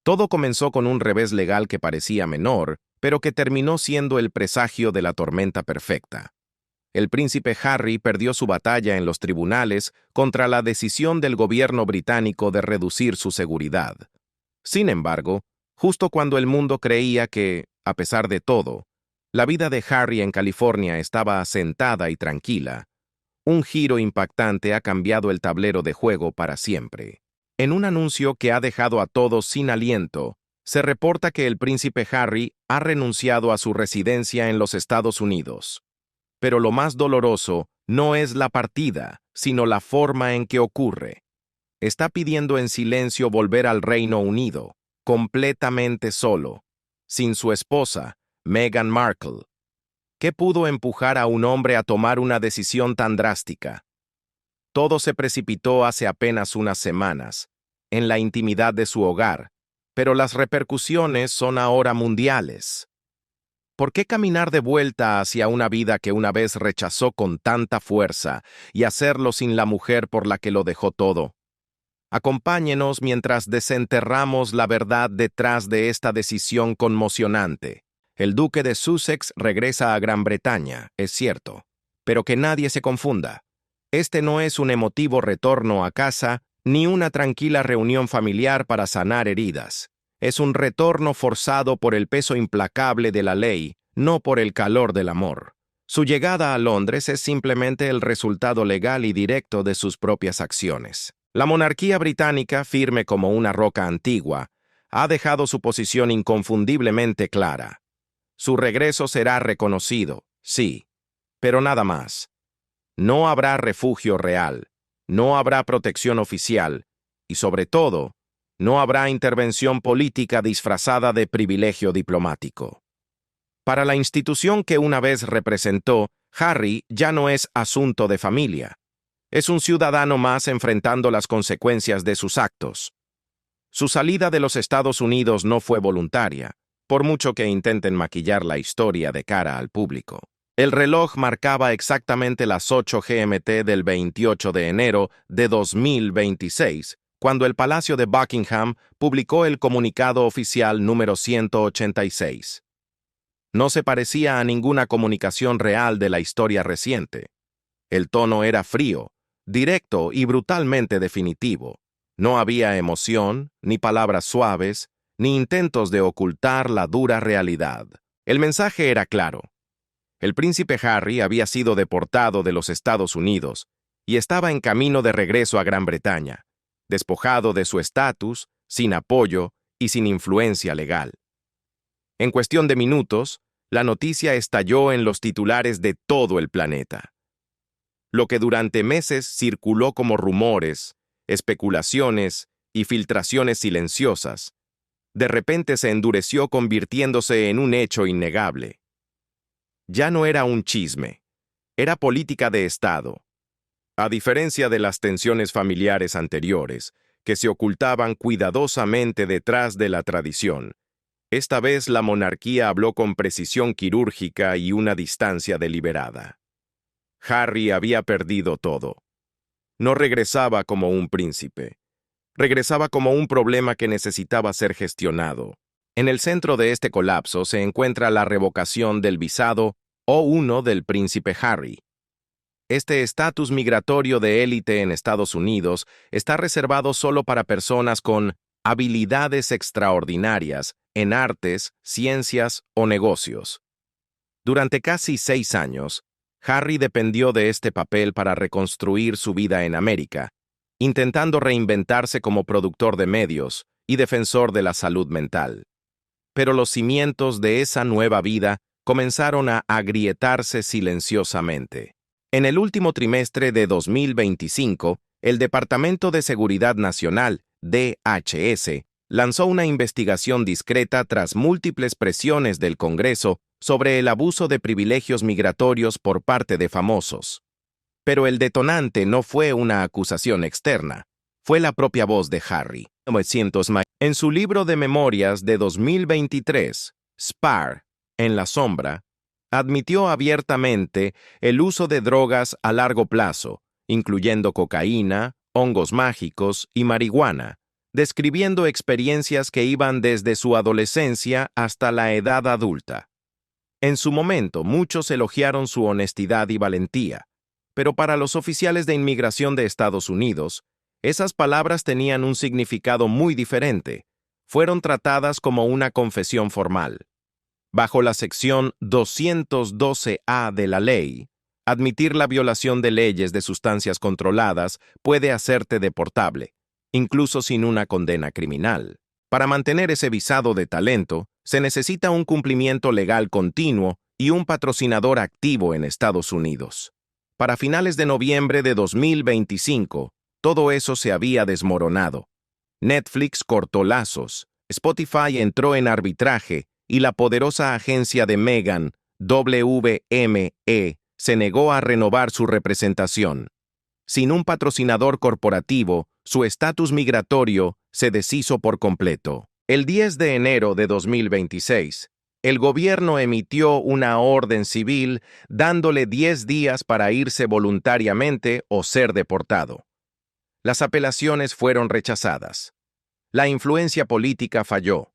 Todo comenzó con un revés legal que parecía menor, pero que terminó siendo el presagio de la tormenta perfecta. El príncipe Harry perdió su batalla en los tribunales contra la decisión del gobierno británico de reducir su seguridad. Sin embargo, justo cuando el mundo creía que, a pesar de todo, la vida de Harry en California estaba asentada y tranquila, un giro impactante ha cambiado el tablero de juego para siempre. En un anuncio que ha dejado a todos sin aliento, se reporta que el príncipe Harry ha renunciado a su residencia en los Estados Unidos. Pero lo más doloroso no es la partida, sino la forma en que ocurre. Está pidiendo en silencio volver al Reino Unido, completamente solo, sin su esposa, Meghan Markle. ¿Qué pudo empujar a un hombre a tomar una decisión tan drástica? Todo se precipitó hace apenas unas semanas, en la intimidad de su hogar, pero las repercusiones son ahora mundiales. ¿Por qué caminar de vuelta hacia una vida que una vez rechazó con tanta fuerza y hacerlo sin la mujer por la que lo dejó todo? Acompáñenos mientras desenterramos la verdad detrás de esta decisión conmocionante. El duque de Sussex regresa a Gran Bretaña, es cierto, pero que nadie se confunda. Este no es un emotivo retorno a casa ni una tranquila reunión familiar para sanar heridas. Es un retorno forzado por el peso implacable de la ley, no por el calor del amor. Su llegada a Londres es simplemente el resultado legal y directo de sus propias acciones. La monarquía británica, firme como una roca antigua, ha dejado su posición inconfundiblemente clara. Su regreso será reconocido, sí, pero nada más. No habrá refugio real, no habrá protección oficial y, sobre todo, no habrá intervención política disfrazada de privilegio diplomático. Para la institución que una vez representó, Harry ya no es asunto de familia. Es un ciudadano más enfrentando las consecuencias de sus actos. Su salida de los Estados Unidos no fue voluntaria, por mucho que intenten maquillar la historia de cara al público. El reloj marcaba exactamente las 8 GMT del 28 de enero de 2026, cuando el Palacio de Buckingham publicó el comunicado oficial número 186. No se parecía a ninguna comunicación real de la historia reciente. El tono era frío, directo y brutalmente definitivo. No había emoción, ni palabras suaves, ni intentos de ocultar la dura realidad. El mensaje era claro. El príncipe Harry había sido deportado de los Estados Unidos y estaba en camino de regreso a Gran Bretaña, despojado de su estatus, sin apoyo y sin influencia legal. En cuestión de minutos, la noticia estalló en los titulares de todo el planeta. Lo que durante meses circuló como rumores, especulaciones y filtraciones silenciosas, de repente se endureció convirtiéndose en un hecho innegable. Ya no era un chisme, era política de Estado. A diferencia de las tensiones familiares anteriores, que se ocultaban cuidadosamente detrás de la tradición, esta vez la monarquía habló con precisión quirúrgica y una distancia deliberada. Harry había perdido todo. No regresaba como un príncipe. Regresaba como un problema que necesitaba ser gestionado. En el centro de este colapso se encuentra la revocación del visado O1 del príncipe Harry. Este estatus migratorio de élite en Estados Unidos está reservado solo para personas con habilidades extraordinarias en artes, ciencias o negocios. Durante casi 6 años, Harry dependió de este papel para reconstruir su vida en América, intentando reinventarse como productor de medios y defensor de la salud mental. Pero los cimientos de esa nueva vida comenzaron a agrietarse silenciosamente. En el último trimestre de 2025, el Departamento de Seguridad Nacional, DHS, lanzó una investigación discreta tras múltiples presiones del Congreso sobre el abuso de privilegios migratorios por parte de famosos. Pero el detonante no fue una acusación externa, fue la propia voz de Harry. En su libro de memorias de 2023, Spar, en la sombra, admitió abiertamente el uso de drogas a largo plazo, incluyendo cocaína, hongos mágicos y marihuana, describiendo experiencias que iban desde su adolescencia hasta la edad adulta. En su momento, muchos elogiaron su honestidad y valentía, pero para los oficiales de inmigración de Estados Unidos, esas palabras tenían un significado muy diferente. Fueron tratadas como una confesión formal. Bajo la sección 212A de la ley, admitir la violación de leyes de sustancias controladas puede hacerte deportable, incluso sin una condena criminal. Para mantener ese visado de talento, se necesita un cumplimiento legal continuo y un patrocinador activo en Estados Unidos. Para finales de noviembre de 2025, todo eso se había desmoronado. Netflix cortó lazos, Spotify entró en arbitraje y la poderosa agencia de Meghan, WME, se negó a renovar su representación. Sin un patrocinador corporativo, su estatus migratorio se deshizo por completo. El 10 de enero de 2026, el gobierno emitió una orden civil dándole 10 días para irse voluntariamente o ser deportado. Las apelaciones fueron rechazadas. La influencia política falló.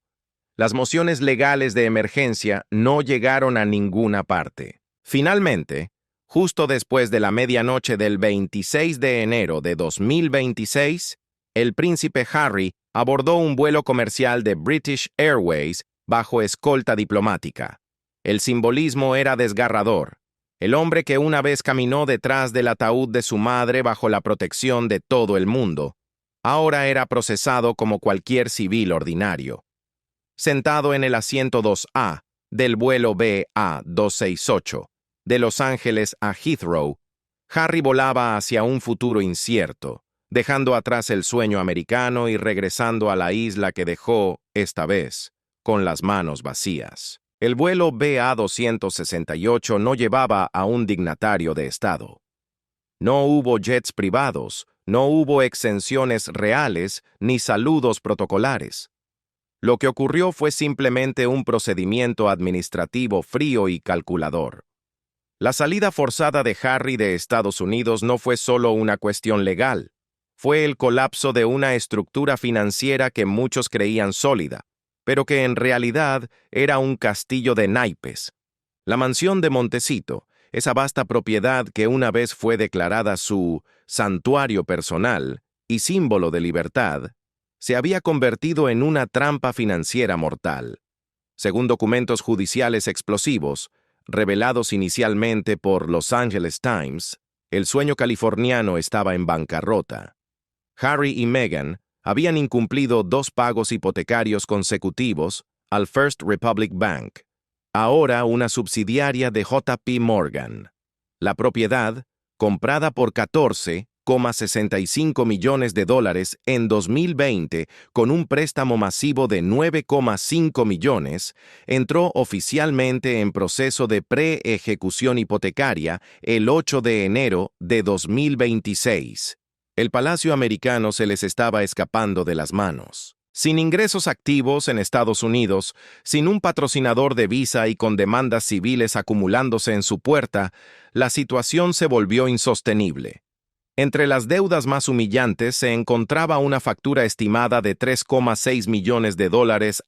Las mociones legales de emergencia no llegaron a ninguna parte. Finalmente, justo después de la medianoche del 26 de enero de 2026, el príncipe Harry abordó un vuelo comercial de British Airways bajo escolta diplomática. El simbolismo era desgarrador. El hombre que una vez caminó detrás del ataúd de su madre bajo la protección de todo el mundo, ahora era procesado como cualquier civil ordinario. Sentado en el asiento 2A del vuelo BA-268 de Los Ángeles a Heathrow, Harry volaba hacia un futuro incierto, dejando atrás el sueño americano y regresando a la isla que dejó, esta vez, con las manos vacías. El vuelo BA-268 no llevaba a un dignatario de Estado. No hubo jets privados, no hubo exenciones reales ni saludos protocolares. Lo que ocurrió fue simplemente un procedimiento administrativo frío y calculador. La salida forzada de Harry de Estados Unidos no fue solo una cuestión legal, fue el colapso de una estructura financiera que muchos creían sólida, pero que en realidad era un castillo de naipes. La mansión de Montecito, esa vasta propiedad que una vez fue declarada su santuario personal y símbolo de libertad, se había convertido en una trampa financiera mortal. Según documentos judiciales explosivos, revelados inicialmente por Los Angeles Times, el sueño californiano estaba en bancarrota. Harry y Meghan habían incumplido 2 pagos hipotecarios consecutivos al First Republic Bank, ahora una subsidiaria de JP Morgan. La propiedad, comprada por $14,65 millones en 2020 con un préstamo masivo de $9,5 millones, entró oficialmente en proceso de pre-ejecución hipotecaria el 8 de enero de 2026. El Palacio americano se les estaba escapando de las manos. Sin ingresos activos en Estados Unidos, sin un patrocinador de visa y con demandas civiles acumulándose en su puerta, la situación se volvió insostenible. Entre las deudas más humillantes se encontraba una factura estimada de $3,6 millones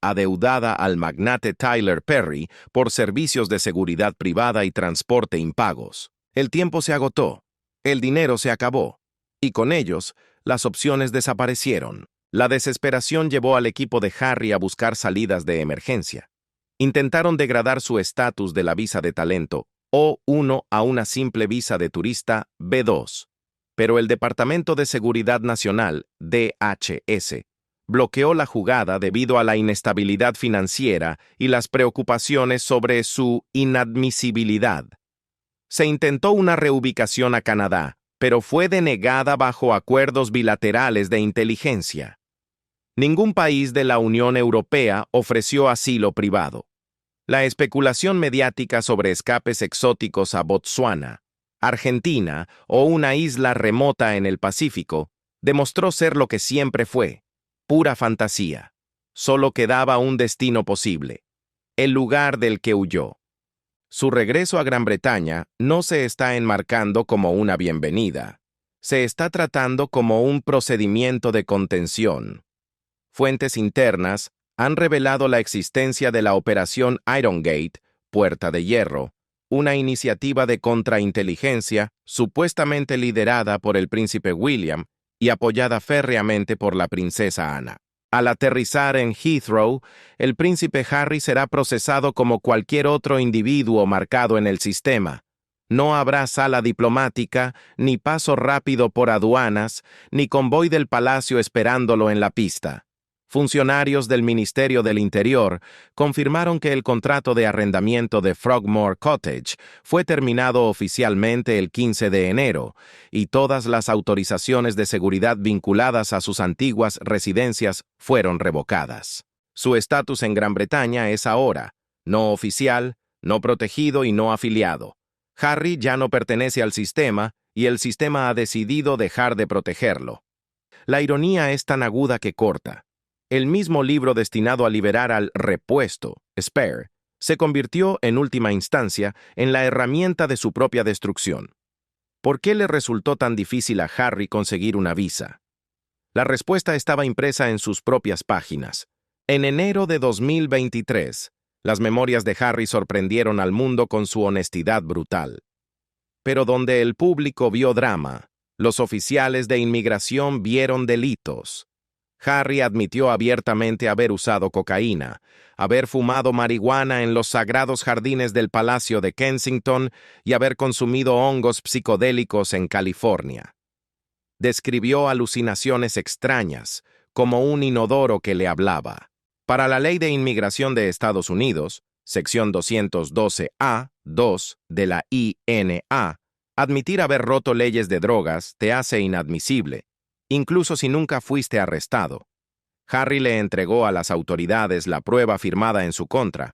adeudada al magnate Tyler Perry por servicios de seguridad privada y transporte impagos. El tiempo se agotó, el dinero se acabó, y con ellos, las opciones desaparecieron. La desesperación llevó al equipo de Harry a buscar salidas de emergencia. Intentaron degradar su estatus de la visa de talento O1 a una simple visa de turista B2, pero el Departamento de Seguridad Nacional, DHS, bloqueó la jugada debido a la inestabilidad financiera y las preocupaciones sobre su inadmisibilidad. Se intentó una reubicación a Canadá, pero fue denegada bajo acuerdos bilaterales de inteligencia. Ningún país de la Unión Europea ofreció asilo privado. La especulación mediática sobre escapes exóticos a Botsuana, Argentina o una isla remota en el Pacífico demostró ser lo que siempre fue, pura fantasía. Solo quedaba un destino posible, el lugar del que huyó. Su regreso a Gran Bretaña no se está enmarcando como una bienvenida. Se está tratando como un procedimiento de contención. Fuentes internas han revelado la existencia de la Operación Iron Gate, Puerta de Hierro, una iniciativa de contrainteligencia supuestamente liderada por el príncipe William y apoyada férreamente por la princesa Ana. Al aterrizar en Heathrow, el príncipe Harry será procesado como cualquier otro individuo marcado en el sistema. No habrá sala diplomática, ni paso rápido por aduanas, ni convoy del palacio esperándolo en la pista. Funcionarios del Ministerio del Interior confirmaron que el contrato de arrendamiento de Frogmore Cottage fue terminado oficialmente el 15 de enero y todas las autorizaciones de seguridad vinculadas a sus antiguas residencias fueron revocadas. Su estatus en Gran Bretaña es ahora no oficial, no protegido y no afiliado. Harry ya no pertenece al sistema y el sistema ha decidido dejar de protegerlo. La ironía es tan aguda que corta. El mismo libro destinado a liberar al repuesto, Spare, se convirtió, en última instancia, en la herramienta de su propia destrucción. ¿Por qué le resultó tan difícil a Harry conseguir una visa? La respuesta estaba impresa en sus propias páginas. En enero de 2023, las memorias de Harry sorprendieron al mundo con su honestidad brutal. Pero donde el público vio drama, los oficiales de inmigración vieron delitos. Harry admitió abiertamente haber usado cocaína, haber fumado marihuana en los sagrados jardines del Palacio de Kensington y haber consumido hongos psicodélicos en California. Describió alucinaciones extrañas, como un inodoro que le hablaba. Para la Ley de Inmigración de Estados Unidos, sección 212A2 de la INA, admitir haber roto leyes de drogas te hace inadmisible, incluso si nunca fuiste arrestado. Harry le entregó a las autoridades la prueba firmada en su contra.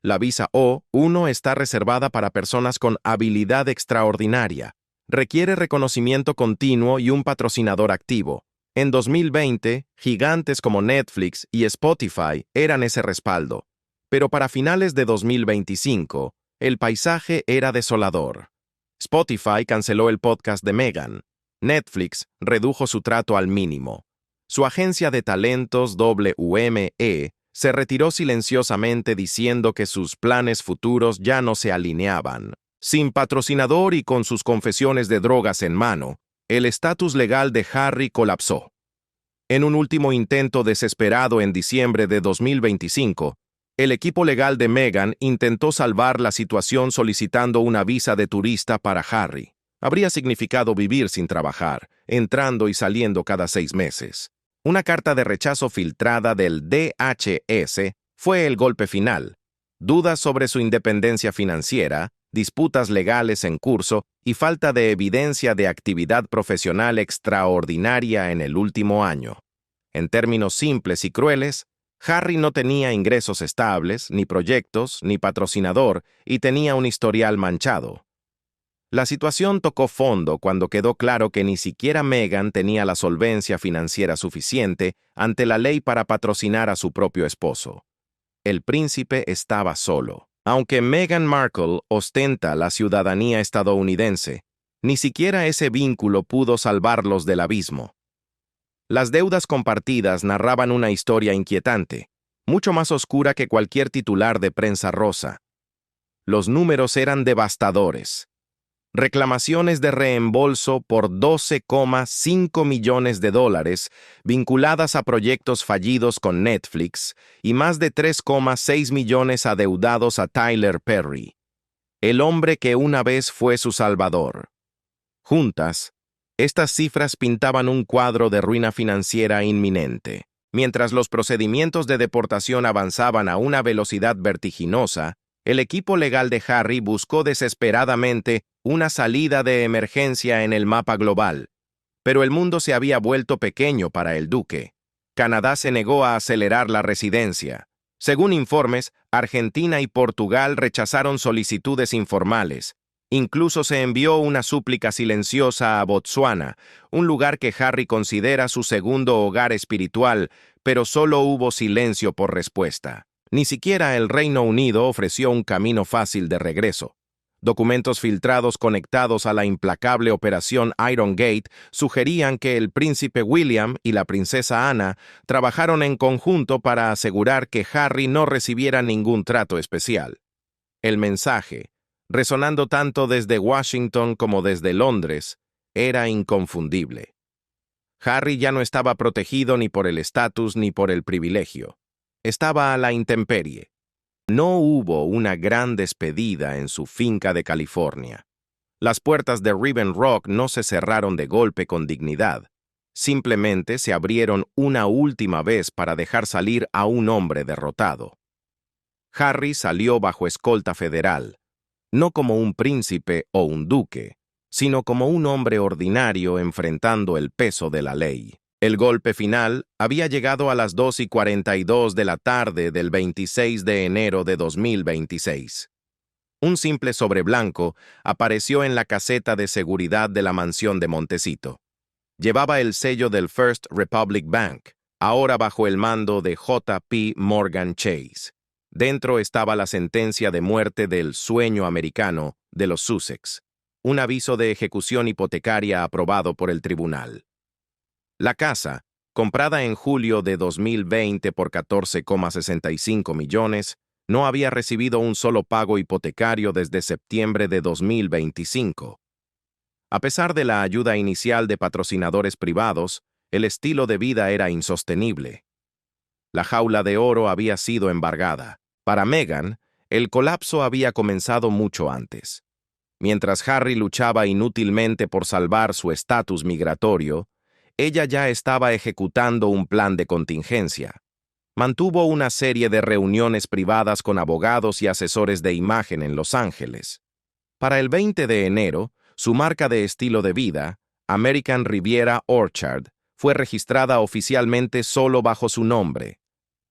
La visa O1 está reservada para personas con habilidad extraordinaria. Requiere reconocimiento continuo y un patrocinador activo. En 2020, gigantes como Netflix y Spotify eran ese respaldo. Pero para finales de 2025, el paisaje era desolador. Spotify canceló el podcast de Meghan. Netflix redujo su trato al mínimo. Su agencia de talentos WME se retiró silenciosamente diciendo que sus planes futuros ya no se alineaban. Sin patrocinador y con sus confesiones de drogas en mano, el estatus legal de Harry colapsó. En un último intento desesperado en diciembre de 2025, el equipo legal de Meghan intentó salvar la situación solicitando una visa de turista para Harry. Habría significado vivir sin trabajar, entrando y saliendo cada 6 meses. Una carta de rechazo filtrada del DHS fue el golpe final. Dudas sobre su independencia financiera, disputas legales en curso y falta de evidencia de actividad profesional extraordinaria en el último año. En términos simples y crueles, Harry no tenía ingresos estables, ni proyectos, ni patrocinador, y tenía un historial manchado. La situación tocó fondo cuando quedó claro que ni siquiera Meghan tenía la solvencia financiera suficiente ante la ley para patrocinar a su propio esposo. El príncipe estaba solo. Aunque Meghan Markle ostenta la ciudadanía estadounidense, ni siquiera ese vínculo pudo salvarlos del abismo. Las deudas compartidas narraban una historia inquietante, mucho más oscura que cualquier titular de prensa rosa. Los números eran devastadores. Reclamaciones de reembolso por $12,5 millones vinculadas a proyectos fallidos con Netflix y más de 3,6 millones adeudados a Tyler Perry, el hombre que una vez fue su salvador. Juntas, estas cifras pintaban un cuadro de ruina financiera inminente. Mientras los procedimientos de deportación avanzaban a una velocidad vertiginosa, el equipo legal de Harry buscó desesperadamente una salida de emergencia en el mapa global. Pero el mundo se había vuelto pequeño para el duque. Canadá se negó a acelerar la residencia. Según informes, Argentina y Portugal rechazaron solicitudes informales. Incluso se envió una súplica silenciosa a Botsuana, un lugar que Harry considera su segundo hogar espiritual, pero solo hubo silencio por respuesta. Ni siquiera el Reino Unido ofreció un camino fácil de regreso. Documentos filtrados conectados a la implacable operación Iron Gate sugerían que el príncipe William y la princesa Anna trabajaron en conjunto para asegurar que Harry no recibiera ningún trato especial. El mensaje, resonando tanto desde Washington como desde Londres, era inconfundible. Harry ya no estaba protegido ni por el estatus ni por el privilegio. Estaba a la intemperie. No hubo una gran despedida en su finca de California. Las puertas de Riven Rock no se cerraron de golpe con dignidad. Simplemente se abrieron una última vez para dejar salir a un hombre derrotado. Harry salió bajo escolta federal, no como un príncipe o un duque, sino como un hombre ordinario enfrentando el peso de la ley. El golpe final había llegado a las 2:42 de la tarde del 26 de enero de 2026. Un simple sobre blanco apareció en la caseta de seguridad de la mansión de Montecito. Llevaba el sello del First Republic Bank, ahora bajo el mando de J.P. Morgan Chase. Dentro estaba la sentencia de muerte del sueño americano de los Sussex, un aviso de ejecución hipotecaria aprobado por el tribunal. La casa, comprada en julio de 2020 por 14,65 millones, no había recibido un solo pago hipotecario desde septiembre de 2025. A pesar de la ayuda inicial de patrocinadores privados, el estilo de vida era insostenible. La jaula de oro había sido embargada. Para Meghan, el colapso había comenzado mucho antes. Mientras Harry luchaba inútilmente por salvar su estatus migratorio, ella ya estaba ejecutando un plan de contingencia. Mantuvo una serie de reuniones privadas con abogados y asesores de imagen en Los Ángeles. Para el 20 de enero, su marca de estilo de vida, American Riviera Orchard, fue registrada oficialmente solo bajo su nombre.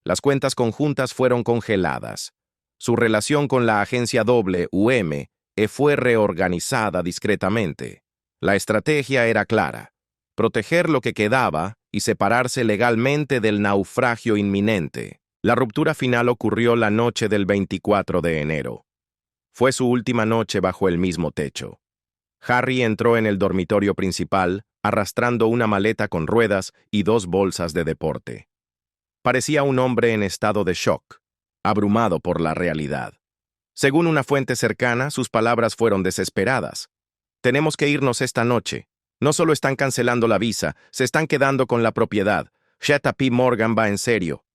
Las cuentas conjuntas fueron congeladas. Su relación con la agencia WM fue reorganizada discretamente. La estrategia era clara: proteger lo que quedaba y separarse legalmente del naufragio inminente. La ruptura final ocurrió la noche del 24 de enero. Fue su última noche bajo el mismo techo. Harry entró en el dormitorio principal, arrastrando una maleta con ruedas y 2 bolsas de deporte. Parecía un hombre en estado de shock, abrumado por la realidad. Según una fuente cercana, sus palabras fueron desesperadas. «Tenemos que irnos esta noche. No solo están cancelando la visa, se están quedando con la propiedad. J.P. Morgan va en serio».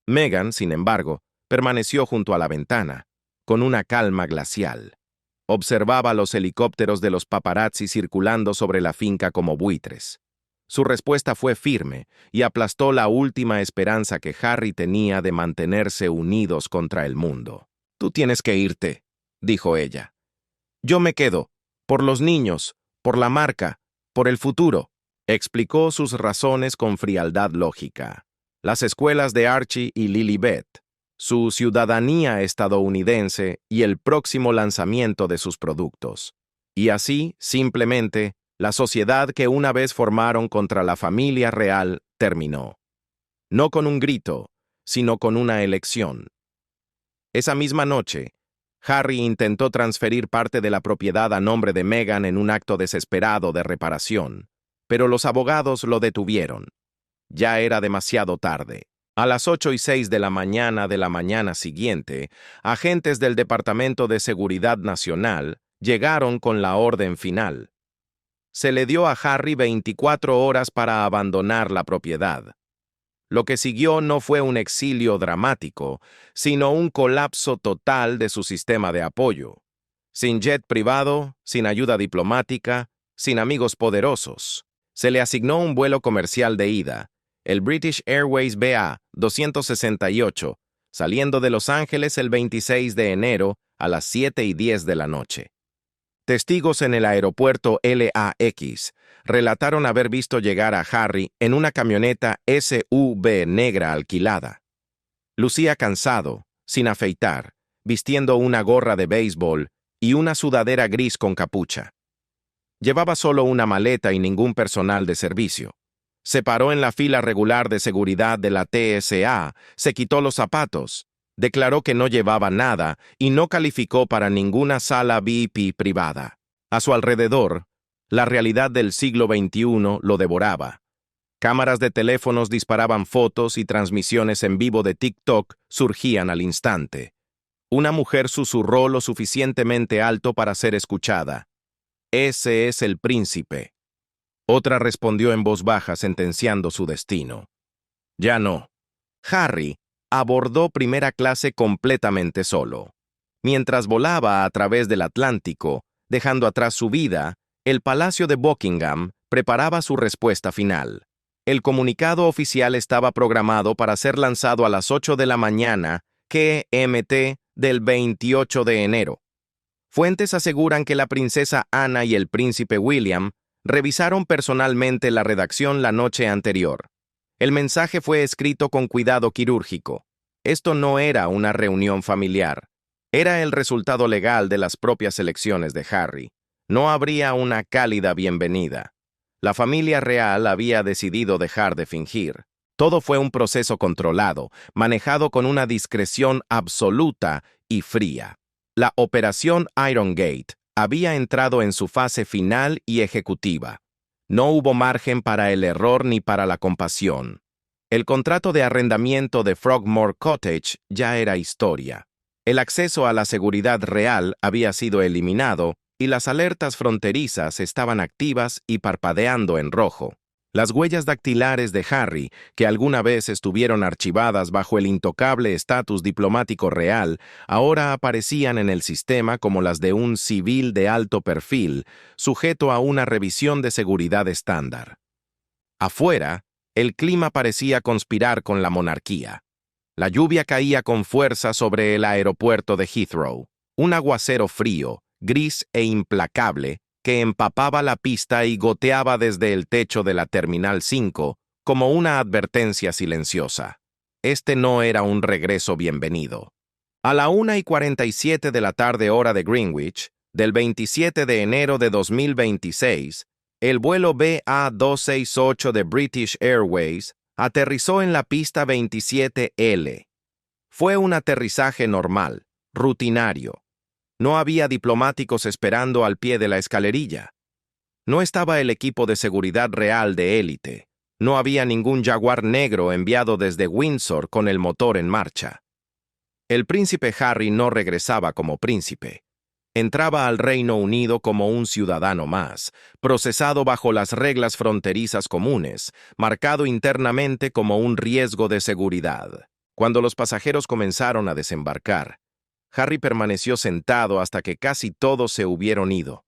Meghan, sin embargo, permaneció junto a la ventana, con una calma glacial. Observaba los helicópteros de los paparazzi circulando sobre la finca como buitres. Su respuesta fue firme y aplastó la última esperanza que Harry tenía de mantenerse unidos contra el mundo. «Tú tienes que irte», dijo ella. «Yo me quedo, por los niños, por la marca, por el futuro». Explicó sus razones con frialdad lógica. Las escuelas de Archie y Lilibet, su ciudadanía estadounidense y el próximo lanzamiento de sus productos. Y así, simplemente, la sociedad que una vez formaron contra la familia real terminó. No con un grito, sino con una elección. Esa misma noche, Harry intentó transferir parte de la propiedad a nombre de Meghan en un acto desesperado de reparación, pero los abogados lo detuvieron. Ya era demasiado tarde. A las 8:06 de la mañana siguiente, agentes del Departamento de Seguridad Nacional llegaron con la orden final. Se le dio a Harry 24 horas para abandonar la propiedad. Lo que siguió no fue un exilio dramático, sino un colapso total de su sistema de apoyo. Sin jet privado, sin ayuda diplomática, sin amigos poderosos. Se le asignó un vuelo comercial de ida, el British Airways BA 268, saliendo de Los Ángeles el 26 de enero a las 7:10 de la noche. Testigos en el aeropuerto LAX relataron haber visto llegar a Harry en una camioneta SUV negra alquilada. Lucía cansado, sin afeitar, vistiendo una gorra de béisbol y una sudadera gris con capucha. Llevaba solo una maleta y ningún personal de servicio. Se paró en la fila regular de seguridad de la TSA, se quitó los zapatos Declaró que no llevaba nada y no calificó para ninguna sala VIP privada. A su alrededor, la realidad del siglo XXI lo devoraba. Cámaras de teléfonos disparaban fotos y transmisiones en vivo de TikTok surgían al instante. Una mujer susurró lo suficientemente alto para ser escuchada. «Ese es el príncipe». Otra respondió en voz baja sentenciando su destino. Ya no. Harry abordó primera clase completamente solo. Mientras volaba a través del Atlántico, dejando atrás su vida, el Palacio de Buckingham preparaba su respuesta final. El comunicado oficial estaba programado para ser lanzado a las 8 de la mañana, GMT, del 28 de enero. Fuentes aseguran que la princesa Ana y el príncipe William revisaron personalmente la redacción la noche anterior. El mensaje fue escrito con cuidado quirúrgico. Esto no era una reunión familiar. Era el resultado legal de las propias elecciones de Harry. No habría una cálida bienvenida. La familia real había decidido dejar de fingir. Todo fue un proceso controlado, manejado con una discreción absoluta y fría. La operación Iron Gate había entrado en su fase final y ejecutiva. No hubo margen para el error ni para la compasión. El contrato de arrendamiento de Frogmore Cottage ya era historia. El acceso a la seguridad real había sido eliminado y las alertas fronterizas estaban activas y parpadeando en rojo. Las huellas dactilares de Harry, que alguna vez estuvieron archivadas bajo el intocable estatus diplomático real, ahora aparecían en el sistema como las de un civil de alto perfil, sujeto a una revisión de seguridad estándar. Afuera, el clima parecía conspirar con la monarquía. La lluvia caía con fuerza sobre el aeropuerto de Heathrow, un aguacero frío, gris e implacable, que empapaba la pista y goteaba desde el techo de la Terminal 5 como una advertencia silenciosa. Este no era un regreso bienvenido. A la 1:47 de la tarde hora de Greenwich, del 27 de enero de 2026, el vuelo BA268 de British Airways aterrizó en la pista 27L. Fue un aterrizaje normal, rutinario. No había diplomáticos esperando al pie de la escalerilla. No estaba el equipo de seguridad real de élite. No había ningún Jaguar negro enviado desde Windsor con el motor en marcha. El príncipe Harry no regresaba como príncipe. Entraba al Reino Unido como un ciudadano más, procesado bajo las reglas fronterizas comunes, marcado internamente como un riesgo de seguridad. Cuando los pasajeros comenzaron a desembarcar, Harry permaneció sentado hasta que casi todos se hubieron ido.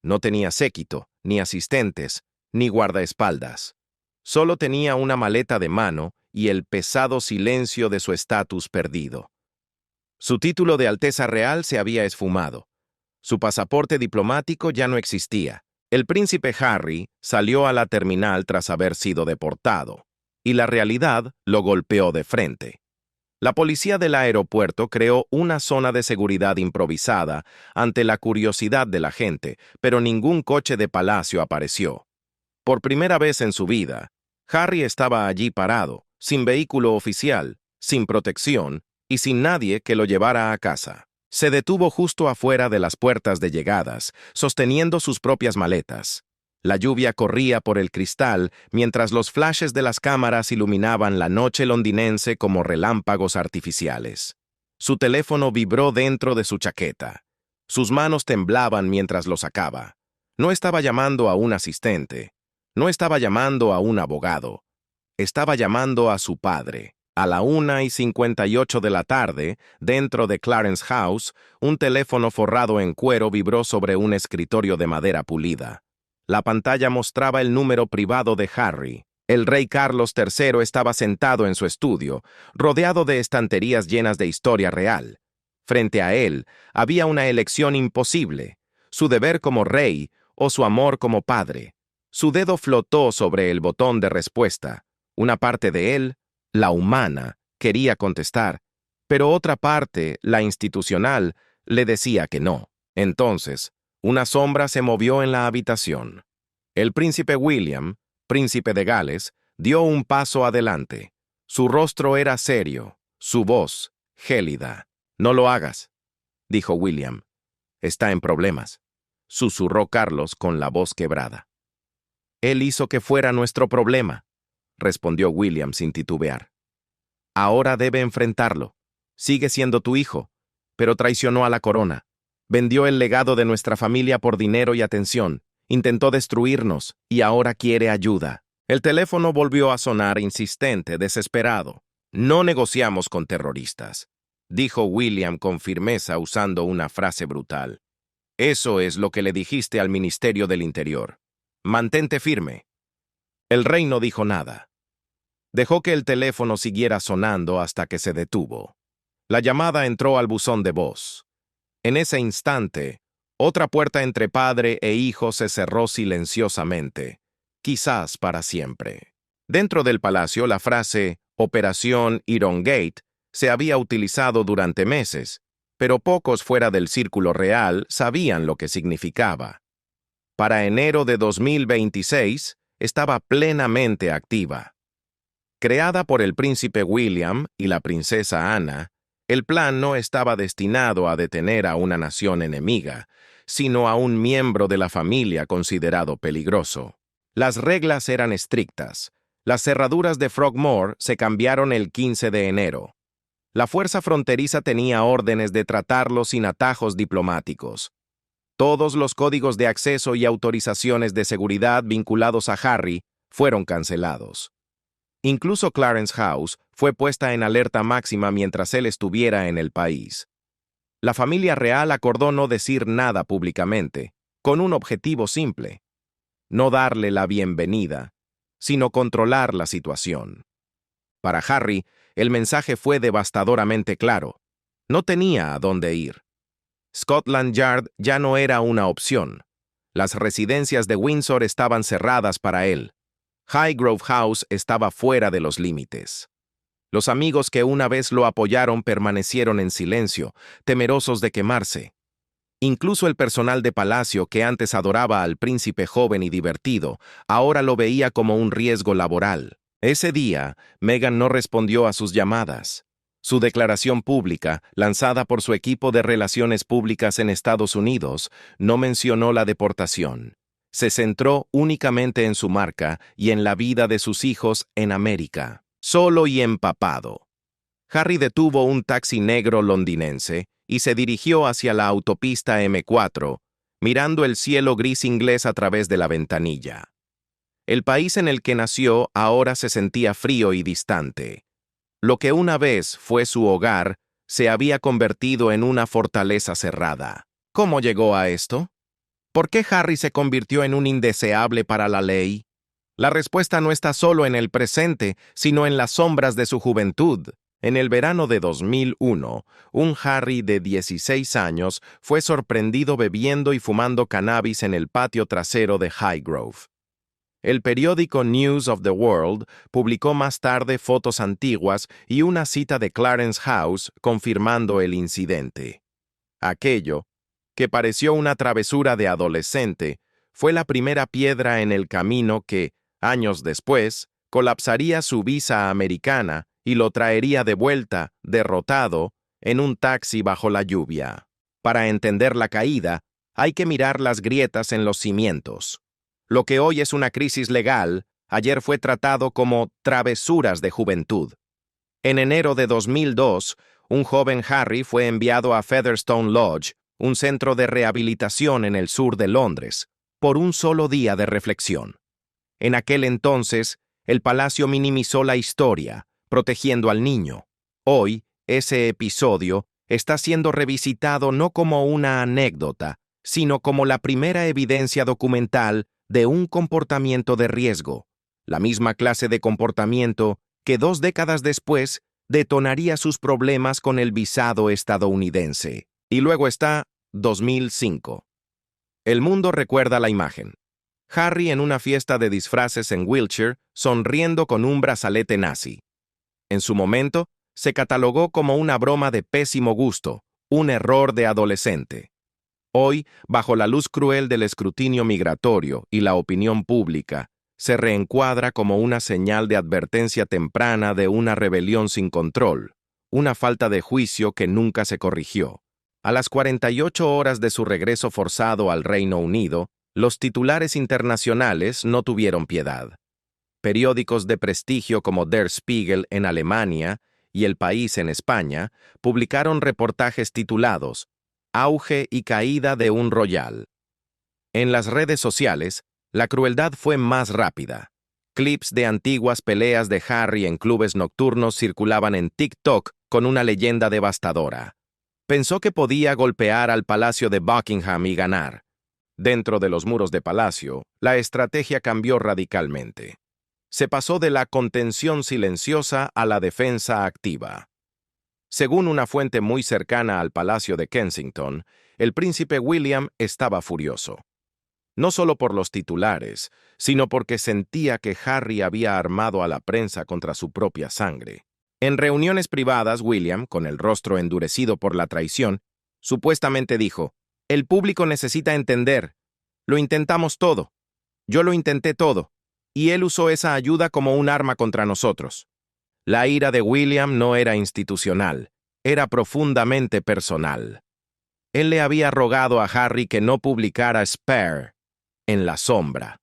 No tenía séquito, ni asistentes, ni guardaespaldas. Solo tenía una maleta de mano y el pesado silencio de su estatus perdido. Su título de Alteza Real se había esfumado. Su pasaporte diplomático ya no existía. El príncipe Harry salió a la terminal tras haber sido deportado, y la realidad lo golpeó de frente. La policía del aeropuerto creó una zona de seguridad improvisada ante la curiosidad de la gente, pero ningún coche de palacio apareció. Por primera vez en su vida, Harry estaba allí parado, sin vehículo oficial, sin protección y sin nadie que lo llevara a casa. Se detuvo justo afuera de las puertas de llegadas, sosteniendo sus propias maletas. La lluvia corría por el cristal mientras los flashes de las cámaras iluminaban la noche londinense como relámpagos artificiales. Su teléfono vibró dentro de su chaqueta. Sus manos temblaban mientras lo sacaba. No estaba llamando a un asistente. No estaba llamando a un abogado. Estaba llamando a su padre. A la 1:58 de la tarde, dentro de Clarence House, un teléfono forrado en cuero vibró sobre un escritorio de madera pulida. La pantalla mostraba el número privado de Harry. El rey Carlos III estaba sentado en su estudio, rodeado de estanterías llenas de historia real. Frente a él había una elección imposible: su deber como rey o su amor como padre. Su dedo flotó sobre el botón de respuesta. Una parte de él, la humana, quería contestar, pero otra parte, la institucional, le decía que no. Entonces, una sombra se movió en la habitación. El príncipe William, príncipe de Gales, dio un paso adelante. Su rostro era serio, su voz gélida. «No lo hagas», dijo William. «Está en problemas», susurró Carlos con la voz quebrada. «Él hizo que fuera nuestro problema», respondió William sin titubear. «Ahora debe enfrentarlo. Sigue siendo tu hijo, pero traicionó a la corona. Vendió el legado de nuestra familia por dinero y atención. Intentó destruirnos y ahora quiere ayuda». El teléfono volvió a sonar insistente, desesperado. «No negociamos con terroristas», dijo William con firmeza usando una frase brutal. «Eso es lo que le dijiste al Ministerio del Interior. Mantente firme». El rey no dijo nada. Dejó que el teléfono siguiera sonando hasta que se detuvo. La llamada entró al buzón de voz. En ese instante, otra puerta entre padre e hijo se cerró silenciosamente, quizás para siempre. Dentro del palacio, la frase Operación Iron Gate se había utilizado durante meses, pero pocos fuera del círculo real sabían lo que significaba. Para enero de 2026, estaba plenamente activa. Creada por el príncipe William y la princesa Ana, el plan no estaba destinado a detener a una nación enemiga, sino a un miembro de la familia considerado peligroso. Las reglas eran estrictas. Las cerraduras de Frogmore se cambiaron el 15 de enero. La fuerza fronteriza tenía órdenes de tratarlo sin atajos diplomáticos. Todos los códigos de acceso y autorizaciones de seguridad vinculados a Harry fueron cancelados. Incluso Clarence House fue puesta en alerta máxima mientras él estuviera en el país. La familia real acordó no decir nada públicamente, con un objetivo simple: no darle la bienvenida, sino controlar la situación. Para Harry, el mensaje fue devastadoramente claro. No tenía a dónde ir. Scotland Yard ya no era una opción. Las residencias de Windsor estaban cerradas para él. Highgrove House estaba fuera de los límites. Los amigos que una vez lo apoyaron permanecieron en silencio, temerosos de quemarse. Incluso el personal de palacio, que antes adoraba al príncipe joven y divertido, ahora lo veía como un riesgo laboral. Ese día, Meghan no respondió a sus llamadas. Su declaración pública, lanzada por su equipo de relaciones públicas en Estados Unidos, no mencionó la deportación. Se centró únicamente en su marca y en la vida de sus hijos en América. Solo y empapado. Harry detuvo un taxi negro londinense y se dirigió hacia la autopista M4, mirando el cielo gris inglés a través de la ventanilla. El país en el que nació ahora se sentía frío y distante. Lo que una vez fue su hogar se había convertido en una fortaleza cerrada. ¿Cómo llegó a esto? ¿Por qué Harry se convirtió en un indeseable para la ley? La respuesta no está solo en el presente, sino en las sombras de su juventud. En el verano de 2001, un Harry de 16 años fue sorprendido bebiendo y fumando cannabis en el patio trasero de Highgrove. El periódico News of the World publicó más tarde fotos antiguas y una cita de Clarence House confirmando el incidente. Aquello, que pareció una travesura de adolescente, fue la primera piedra en el camino que, años después, colapsaría su visa americana y lo traería de vuelta, derrotado, en un taxi bajo la lluvia. Para entender la caída, hay que mirar las grietas en los cimientos. Lo que hoy es una crisis legal, ayer fue tratado como travesuras de juventud. En enero de 2002, un joven Harry fue enviado a Featherstone Lodge, un centro de rehabilitación en el sur de Londres, por un solo día de reflexión. En aquel entonces, el palacio minimizó la historia, protegiendo al niño. Hoy, ese episodio está siendo revisitado no como una anécdota, sino como la primera evidencia documental de un comportamiento de riesgo, la misma clase de comportamiento que 2 décadas después detonaría sus problemas con el visado estadounidense. Y luego está 2005. El mundo recuerda la imagen. Harry en una fiesta de disfraces en Wiltshire, sonriendo con un brazalete nazi. En su momento, se catalogó como una broma de pésimo gusto, un error de adolescente. Hoy, bajo la luz cruel del escrutinio migratorio y la opinión pública, se reencuadra como una señal de advertencia temprana de una rebelión sin control, una falta de juicio que nunca se corrigió. A las 48 horas de su regreso forzado al Reino Unido, los titulares internacionales no tuvieron piedad. Periódicos de prestigio como Der Spiegel en Alemania y El País en España publicaron reportajes titulados Auge y caída de un royal. En las redes sociales, la crueldad fue más rápida. Clips de antiguas peleas de Harry en clubes nocturnos circulaban en TikTok con una leyenda devastadora. Pensó que podía golpear al Palacio de Buckingham y ganar. Dentro de los muros de palacio, la estrategia cambió radicalmente. Se pasó de la contención silenciosa a la defensa activa. Según una fuente muy cercana al Palacio de Kensington, el príncipe William estaba furioso. No solo por los titulares, sino porque sentía que Harry había armado a la prensa contra su propia sangre. En reuniones privadas, William, con el rostro endurecido por la traición, supuestamente dijo: «El público necesita entender. Lo intentamos todo. Yo lo intenté todo. Y él usó esa ayuda como un arma contra nosotros». La ira de William no era institucional, era profundamente personal. Él le había rogado a Harry que no publicara Spare en la sombra.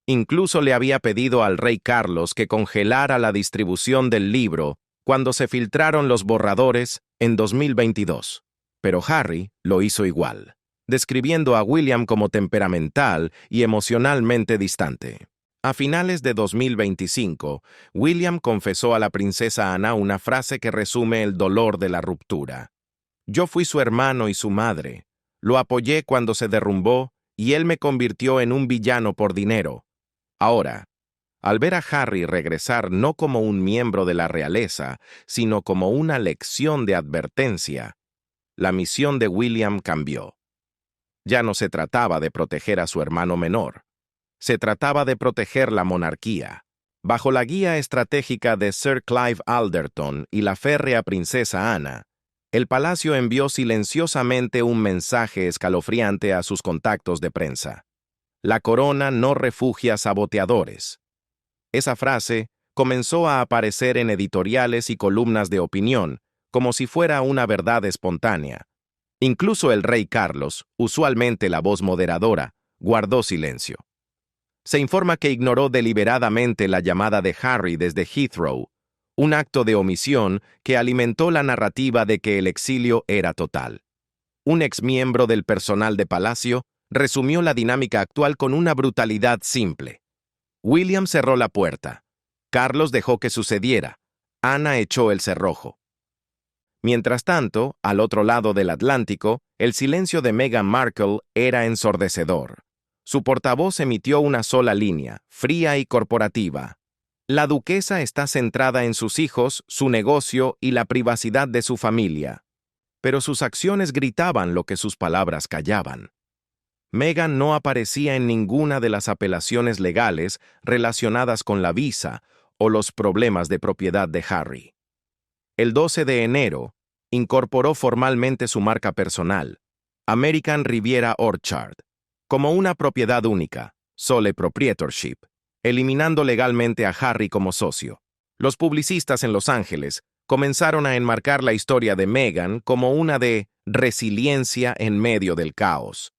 Incluso le había pedido al rey Carlos que congelara la distribución del libro cuando se filtraron los borradores en 2022. Pero Harry lo hizo igual, describiendo a William como temperamental y emocionalmente distante. A finales de 2025, William confesó a la princesa Ana una frase que resume el dolor de la ruptura. «Yo fui su hermano y su madre. Lo apoyé cuando se derrumbó y él me convirtió en un villano por dinero. Ahora, al ver a Harry regresar no como un miembro de la realeza, sino como una lección de advertencia, la misión de William cambió. Ya no se trataba de proteger a su hermano menor. Se trataba de proteger la monarquía. Bajo la guía estratégica de Sir Clive Alderton y la férrea princesa Ana, el palacio envió silenciosamente un mensaje escalofriante a sus contactos de prensa. La corona no refugia saboteadores. Esa frase comenzó a aparecer en editoriales y columnas de opinión, como si fuera una verdad espontánea. Incluso el rey Carlos, usualmente la voz moderadora, guardó silencio. Se informa que ignoró deliberadamente la llamada de Harry desde Heathrow, un acto de omisión que alimentó la narrativa de que el exilio era total. Un exmiembro del personal de palacio resumió la dinámica actual con una brutalidad simple. William cerró la puerta. Carlos dejó que sucediera. Ana echó el cerrojo. Mientras tanto, al otro lado del Atlántico, el silencio de Meghan Markle era ensordecedor. Su portavoz emitió una sola línea, fría y corporativa. La duquesa está centrada en sus hijos, su negocio y la privacidad de su familia. Pero sus acciones gritaban lo que sus palabras callaban. Meghan no aparecía en ninguna de las apelaciones legales relacionadas con la visa o los problemas de propiedad de Harry. El 12 de enero, incorporó formalmente su marca personal, American Riviera Orchard, como una propiedad única, sole proprietorship, eliminando legalmente a Harry como socio. Los publicistas en Los Ángeles comenzaron a enmarcar la historia de Meghan como una de resiliencia en medio del caos.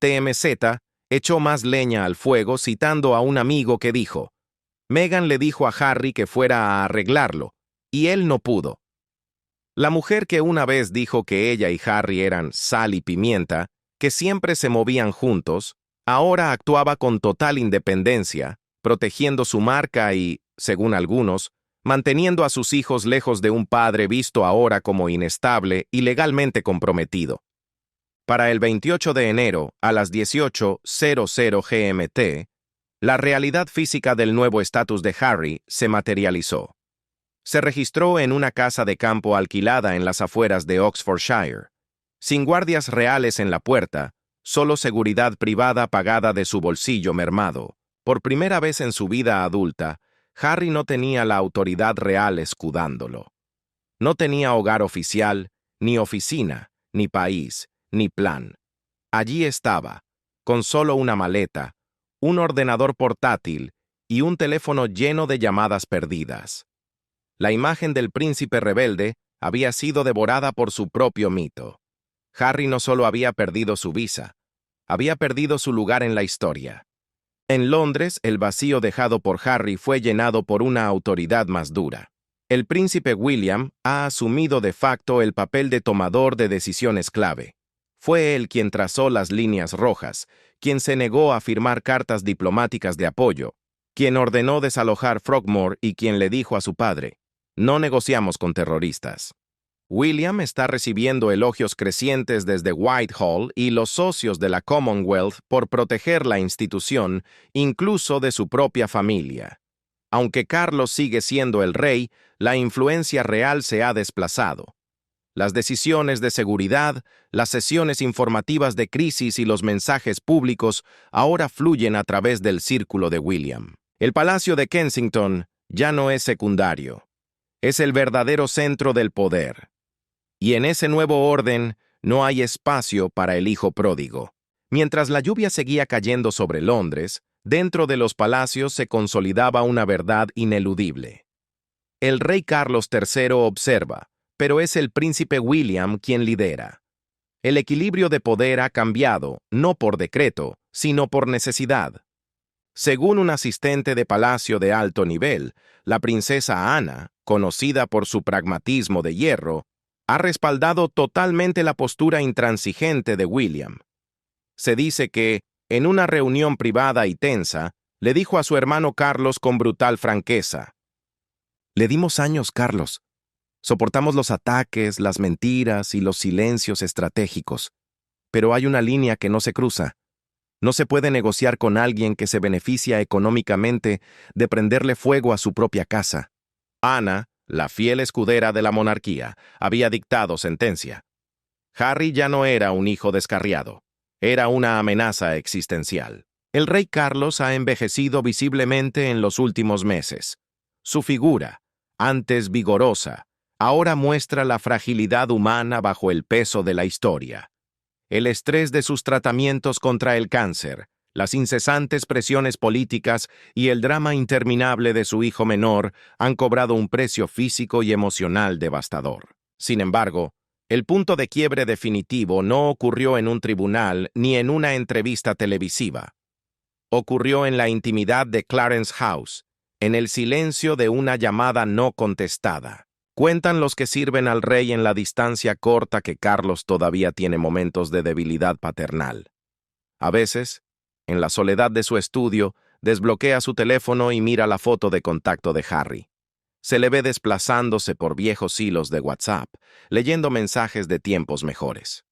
TMZ echó más leña al fuego citando a un amigo que dijo: «Meghan le dijo a Harry que fuera a arreglarlo, y él no pudo». La mujer que una vez dijo que ella y Harry eran sal y pimienta, que siempre se movían juntos, ahora actuaba con total independencia, protegiendo su marca y, según algunos, manteniendo a sus hijos lejos de un padre visto ahora como inestable y legalmente comprometido. Para el 28 de enero, a las 18:00 GMT, la realidad física del nuevo estatus de Harry se materializó. Se registró en una casa de campo alquilada en las afueras de Oxfordshire. Sin guardias reales en la puerta, solo seguridad privada pagada de su bolsillo mermado. Por primera vez en su vida adulta, Harry no tenía la autoridad real escudándolo. No tenía hogar oficial, ni oficina, ni país, ni plan. Allí estaba, con solo una maleta, un ordenador portátil y un teléfono lleno de llamadas perdidas. La imagen del príncipe rebelde había sido devorada por su propio mito. Harry no solo había perdido su visa, había perdido su lugar en la historia. En Londres, el vacío dejado por Harry fue llenado por una autoridad más dura. El príncipe William ha asumido de facto el papel de tomador de decisiones clave. Fue él quien trazó las líneas rojas, quien se negó a firmar cartas diplomáticas de apoyo, quien ordenó desalojar Frogmore y quien le dijo a su padre: no negociamos con terroristas. William está recibiendo elogios crecientes desde Whitehall y los socios de la Commonwealth por proteger la institución, incluso de su propia familia. Aunque Carlos sigue siendo el rey, la influencia real se ha desplazado. Las decisiones de seguridad, las sesiones informativas de crisis y los mensajes públicos ahora fluyen a través del círculo de William. El Palacio de Kensington ya no es secundario. Es el verdadero centro del poder. Y en ese nuevo orden no hay espacio para el hijo pródigo. Mientras la lluvia seguía cayendo sobre Londres, dentro de los palacios se consolidaba una verdad ineludible. El rey Carlos III observa, pero es el príncipe William quien lidera. El equilibrio de poder ha cambiado, no por decreto, sino por necesidad. Según un asistente de palacio de alto nivel, la princesa Ana, conocida por su pragmatismo de hierro, ha respaldado totalmente la postura intransigente de William. Se dice que, en una reunión privada y tensa, le dijo a su hermano Carlos con brutal franqueza: «Le dimos años, Carlos. Soportamos los ataques, las mentiras y los silencios estratégicos. Pero hay una línea que no se cruza. No se puede negociar con alguien que se beneficia económicamente de prenderle fuego a su propia casa». Ana, la fiel escudera de la monarquía, había dictado sentencia. Harry ya no era un hijo descarriado. Era una amenaza existencial. El rey Carlos ha envejecido visiblemente en los últimos meses. Su figura, antes vigorosa, ahora muestra la fragilidad humana bajo el peso de la historia. El estrés de sus tratamientos contra el cáncer, las incesantes presiones políticas y el drama interminable de su hijo menor han cobrado un precio físico y emocional devastador. Sin embargo, el punto de quiebre definitivo no ocurrió en un tribunal ni en una entrevista televisiva. Ocurrió en la intimidad de Clarence House, en el silencio de una llamada no contestada. Cuentan los que sirven al rey en la distancia corta que Carlos todavía tiene momentos de debilidad paternal. A veces, en la soledad de su estudio, desbloquea su teléfono y mira la foto de contacto de Harry. Se le ve desplazándose por viejos hilos de WhatsApp, leyendo mensajes de tiempos mejores.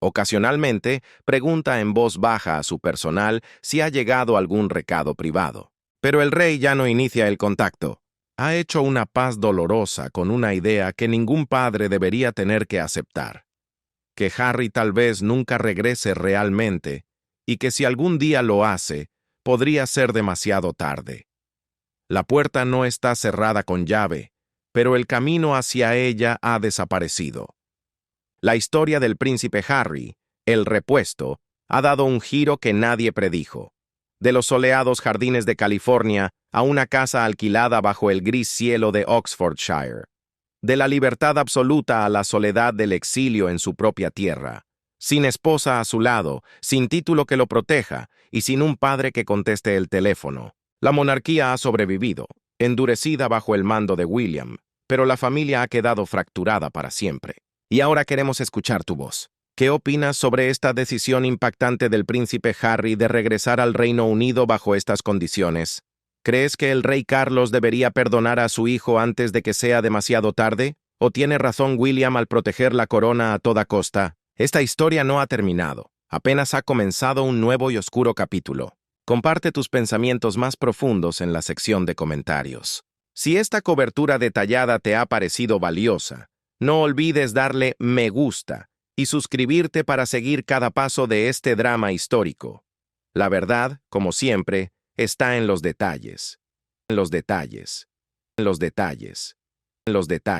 Ocasionalmente, pregunta en voz baja a su personal si ha llegado algún recado privado. Pero el rey ya no inicia el contacto. Ha hecho una paz dolorosa con una idea que ningún padre debería tener que aceptar: que Harry tal vez nunca regrese realmente, y que si algún día lo hace, podría ser demasiado tarde. La puerta no está cerrada con llave, pero el camino hacia ella ha desaparecido. La historia del príncipe Harry, el repuesto, ha dado un giro que nadie predijo. De los soleados jardines de California a una casa alquilada bajo el gris cielo de Oxfordshire. De la libertad absoluta a la soledad del exilio en su propia tierra. Sin esposa a su lado, sin título que lo proteja y sin un padre que conteste el teléfono. La monarquía ha sobrevivido, endurecida bajo el mando de William, pero la familia ha quedado fracturada para siempre. Y ahora queremos escuchar tu voz. ¿Qué opinas sobre esta decisión impactante del príncipe Harry de regresar al Reino Unido bajo estas condiciones? ¿Crees que el rey Carlos debería perdonar a su hijo antes de que sea demasiado tarde? ¿O tiene razón William al proteger la corona a toda costa? Esta historia no ha terminado. Apenas ha comenzado un nuevo y oscuro capítulo. Comparte tus pensamientos más profundos en la sección de comentarios. Si esta cobertura detallada te ha parecido valiosa, no olvides darle me gusta y suscribirte para seguir cada paso de este drama histórico. La verdad, como siempre, está en los detalles. En los detalles. En los detalles. En los detalles.